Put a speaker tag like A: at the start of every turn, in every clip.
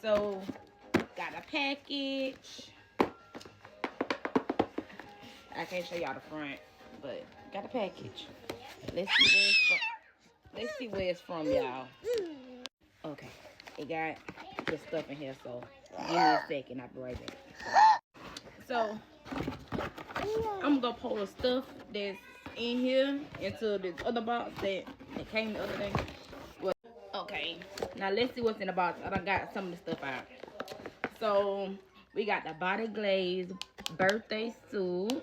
A: So, got a package. I can't show y'all the front, but got a package. Let's see where it's from, y'all. Okay, it got the stuff in here, so give me a second. I'll be right back. So, I'm gonna pull the stuff that's in here into this other box that came the other day. Well, okay, now let's see what's in the box. I done got some of the stuff out. So, we got the Body Glaze birthday suit.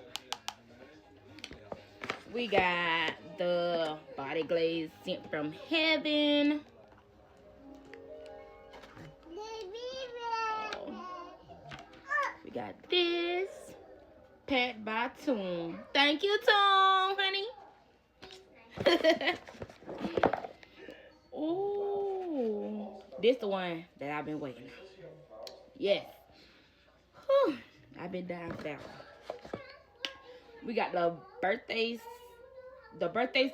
A: We got the Body Glaze Sent from Heaven. We got this. Packed by Toon. Thank you, Toon, honey. Ooh. This the one that I've been waiting on. Yes. Whew. I've been down for that one. We got the birthday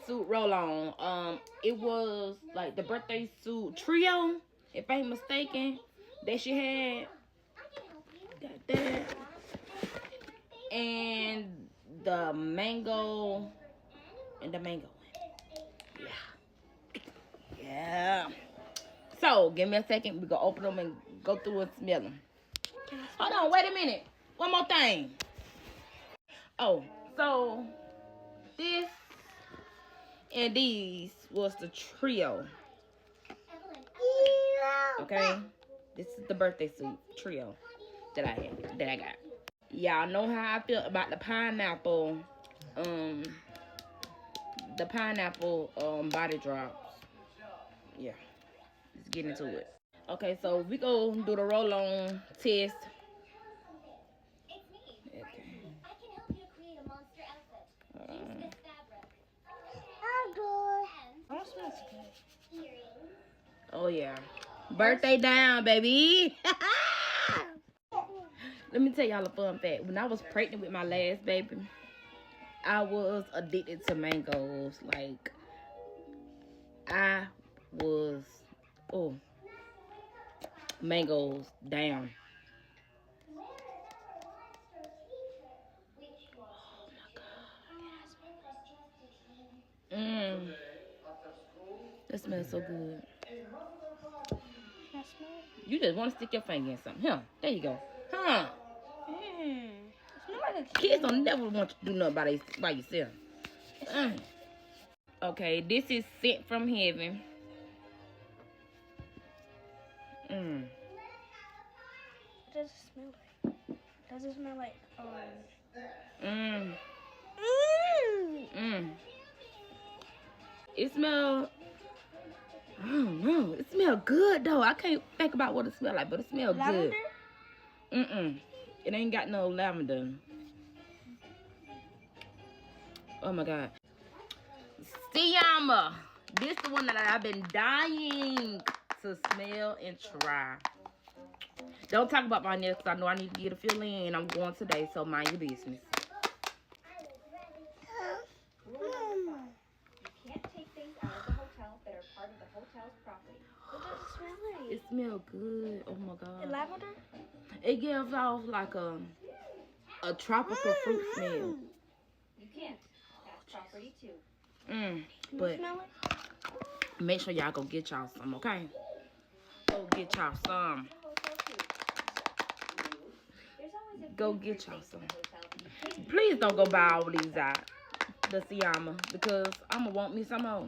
A: suit roll-on. It was like the birthday suit trio, if I ain't mistaken, that she had. Got that. And the mango one. Yeah. So, give me a second. We're going to open them and go through and smell them. Hold on. Wait a minute. One more thing. Oh, so this and these was the trio. Okay? This is the birthday suit trio that I got. Y'all know how I feel about the pineapple body drops. Yeah, let's get into it. Okay, so we go do the roll-on test. Okay. Oh yeah, birthday down, baby. Let me tell y'all a fun fact. When I was pregnant with my last baby, I was addicted to mangoes. Like, I was, mangoes down. Oh my God. That smells so good. You just want to stick your finger in something. Huh? There you go. Huh? Kids don't never want you to do nothing by yourself. Okay, this is Sent from Heaven.
B: What does it smell like? Does it smell like
A: It smells, I don't know. It smells good though. I can't think about what it smells like, but it smells good. Lavender? It ain't got no lavender. Oh my God. Syama. This is the one that I've been dying to smell and try. Don't talk about my nails because I know I need to get a fill in. I'm going today, so mind your business.
C: You can't take things out of the hotel that are part of the hotel's property.
B: What does it smell like?
A: It smells good. Oh my God.
B: Lavender?
A: It gives off like a tropical fruit smell.
C: You can't. That's property too.
A: But make sure y'all go get y'all some, okay? Go get y'all some. Go get y'all some. Please don't go buy all these out, the Syama, because I'm gonna want me some more.